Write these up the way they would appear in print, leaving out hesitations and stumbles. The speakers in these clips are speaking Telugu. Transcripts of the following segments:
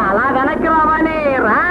అలా వెనక్కి రావాలి రా.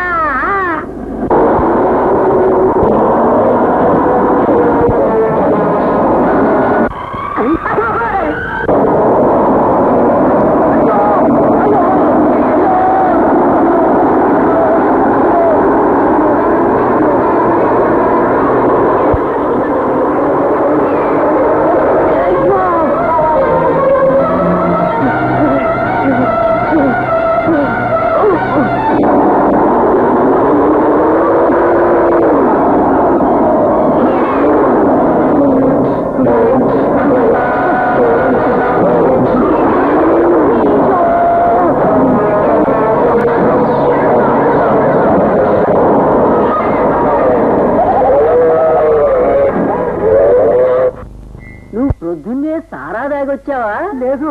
సారాదాగొచ్చావా? లేదు.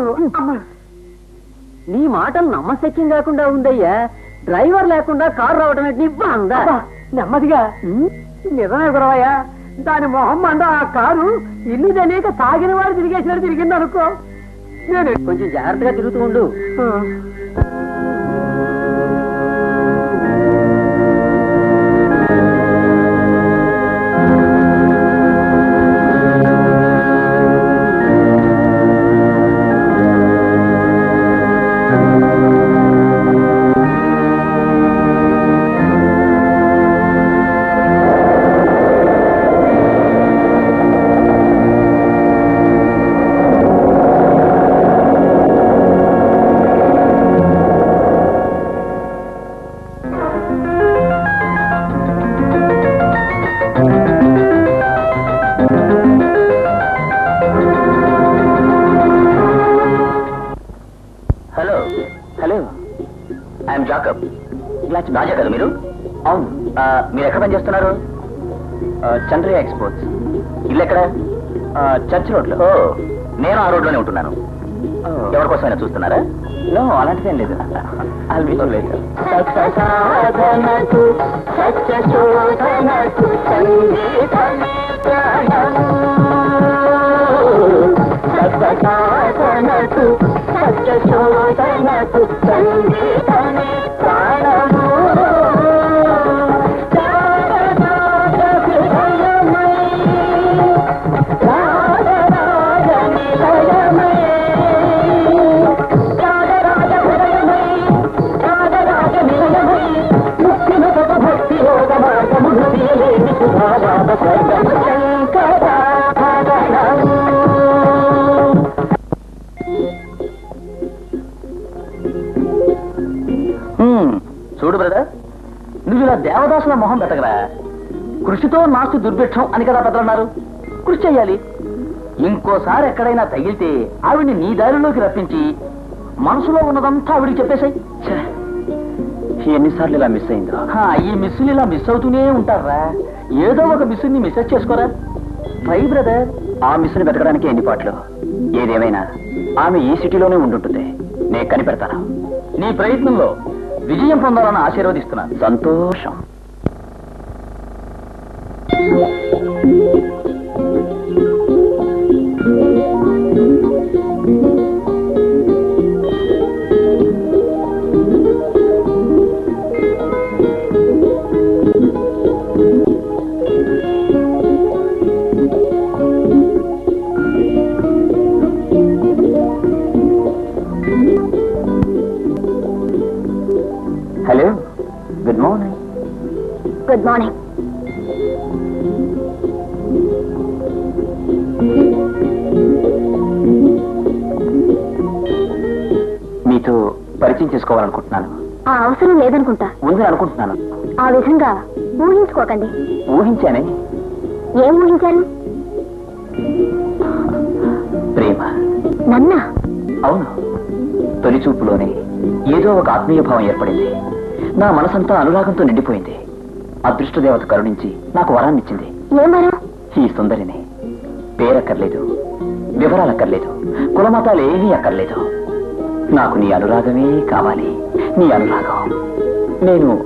నీ మాటలు నమ్మశక్యం కాకుండా ఉందయ్యా. డ్రైవర్ లేకుండా కారు రావడం నీ బాగుందా? నెమ్మదిగా. నిజమే గురవయ్యా, దాని మొహం అండ ఆ కారు ఇల్లు తెలియక తాగిన వాడు తిరిగేసినట్టు తిరిగింది అనుకో. నేను కొంచెం జాగ్రత్తగా తిరుగుతూ ఉండు. రాజా కదా మీరు? అవును. మీరు ఎక్కడ పని చేస్తున్నారు? చంద్రయ్య ఎక్స్పోర్ట్స్. ఇల్లు ఎక్కడ? చర్చ్ రోడ్లో. నేను ఆ రోడ్లోనే ఉంటున్నాను. ఎవరి కోసమైనా చూస్తున్నారా? నో, అలాంటిదేం లేదు. చూడు బ్రదర్, నువ్వు ఇలా దేవదాసుల మొహం పెట్టగరా. కృషితో నాస్తు దుర్భిక్షం అని కదా పెద్దలన్నారు. కృషి చెయ్యాలి. ఇంకోసారి ఎక్కడైనా తగిలితే ఆవిడ్ని నీ దారిలోకి రప్పించి మనసులో ఉన్నదంతా ఆవిడికి చెప్పేశాయి. ఎన్నిసార్లు ఇలా మిస్ అయిందో. ఈ మిస్సులు ఇలా మిస్ అవుతూనే ఉంటారా. ఏదో ఒక మిస్సుని మిస్సెస్ చేసుకోరా. Try brother. ఆ మిస్సుని వెతకడానికి ఎన్ని పాటలు. ఏదేమైనా ఆమె ఈ సిటీలోనే ఉండుంటుంది. నేను కనిపెడతాను. నీ ప్రయత్నంలో విజయం పొందాలని ఆశీర్వదిస్తున్నాను. సంతోషం. Hello, good morning. పరిచయం చేసుకోవాలనుకుంటున్నాను. ఆ అవసరం లేదనుకుంటా. ఉందని అనుకుంటున్నాను. ఆ విధంగా ఊహించుకోకండి. ఊహించానే. ఏం ఊహించారు? ప్రేమ. నన్నా? అవును. తొలి చూపులోనే ఏదో ఒక ఆత్మీయ భావం ఏర్పడింది. నా మనసంతా అనురాగంతో నిండిపోయింది. అదృష్టదేవత కరుణించి నాకు వరాన్నిచ్చింది. ఏమరా? ఈ సుందరిని. పేరక్కర్లేదు, వివరాలక్కర్లేదు, కులమతాలు ఏమీ అక్కర్లేదు. నాకు నీ అనురాగమే కావాలి. నీ అనురాగం. నేను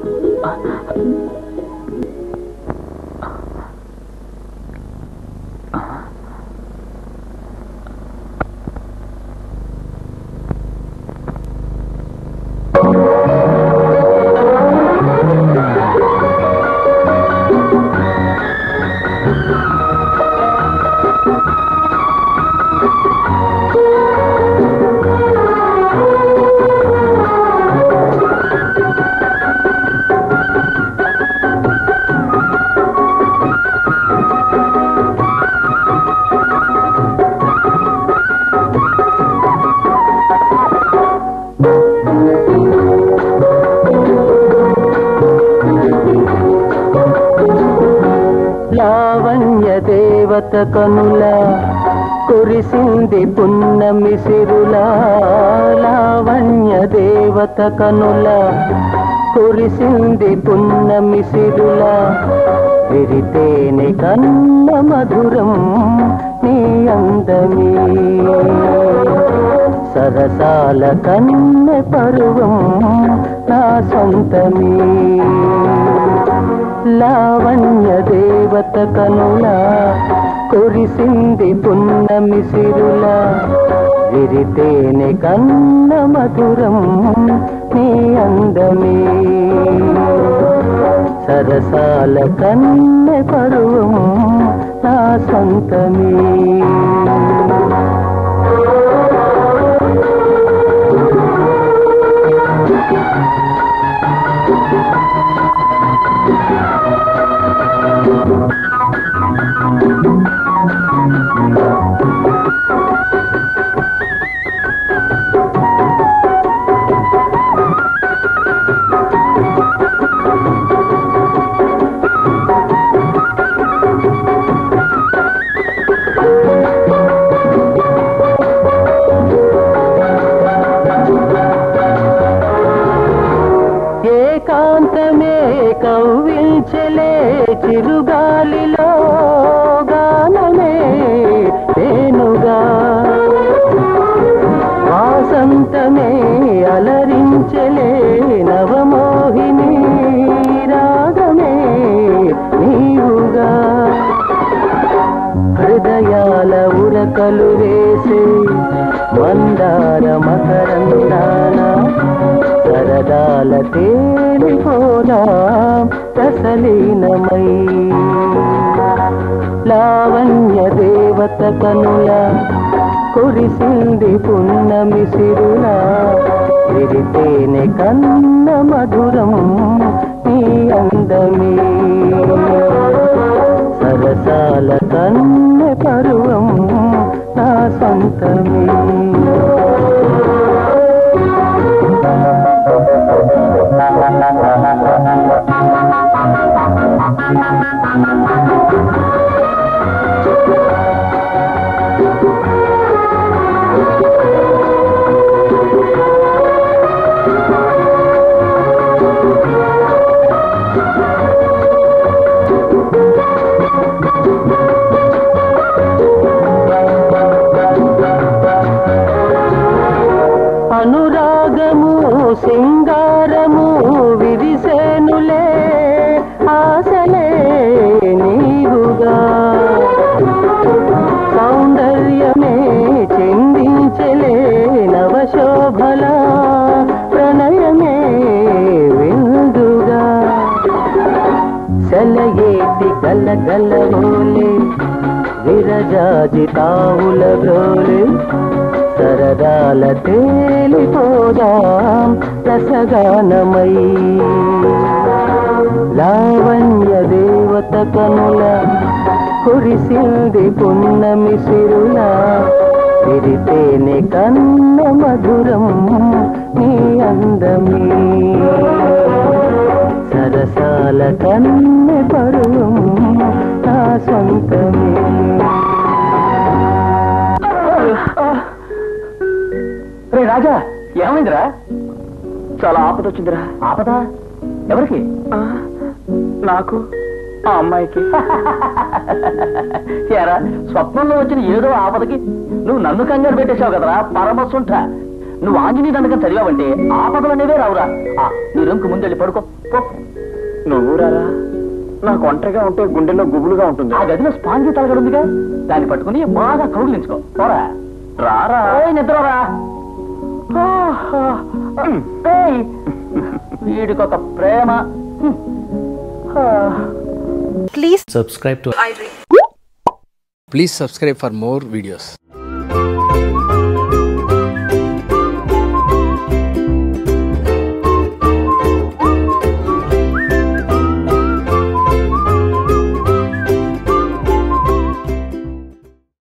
దేవత కనుల కురిసింది పున్నమి సిరులా. లావణ్య దేవత కనుల కురిసింది పున్నమి సిరులా. విరితేనే కన్న మధురం నీ అందమే. సరసాల కన్నె పరువం నా సొంతమే. లావణ్య దేవత కనుల కురిసింది పున్నమి సిరులా. విరితేనే కన్న మధురం నీ అందమే. సరసాల కన్నె పరువం నా సొంతమే. ఏకాంతమే కవ్వించలే చిరుగాలిలో గానమే తేనుగా. వాసంతమే అలరించలే నవమోహిని రాగమే నీవుగా. హృదయాల ఉరకలు వేసే మందార మకరందాన సరదాల తేలిపోదా రసలీనమై. లావణ్య దేవత కనుల కురిసింది పున్నమి సిరులా. విరితేనే కన్న మధురం నీ అందమే. సరసాల కన్నె పరువం నా సొంతమే. అనురాగము సింగారము విరిసేనులే ఆశలే నీవుగా. సౌందర్యమే చిందించలే నవశోభల ప్రణయమే విందుగా. సెలయేటి గలగలవోలే విరజాజి తావుల బ్రోలే. సరదాల తేలిపోదాం రసగానమై. లావణ్య దేవత కనుల కురిసింది పున్నమి సిరులా. విరితేనే కన్న మధురం నీ అందమే సరసాల కన్నె పరువం నా సొంతమే. రే రాజా, ఏమైందిరా? చాలా ఆపద వచ్చిందిరా. ఆపదా? ఎవరికి? నాకు, ఆ అమ్మాయికి. ఏరా, స్వప్నంలో వచ్చిన ఏదో ఆపదకి నువ్వు నన్ను కంగారు పెట్టేశావు కదరా పరమసుంఠ. నువ్వు ఆంజనేయ దండకం చదివావంటే ఆపదలు అనేవే రావురా. నీ రూమ్కి ముందెళ్ళి పడుకో. నువ్వు రారా, నాకు ఒంటరిగా ఉంటే గుండెల్లో గుబులుగా ఉంటుంది. ఆ గదిలో స్పాంజీ తలగడుందిగా, దాన్ని పట్టుకుని బాగా కౌగిలించుకో. పోరా, రారా, నిద్రరా. వీడికొక ప్రేమ. Please subscribe for more videos.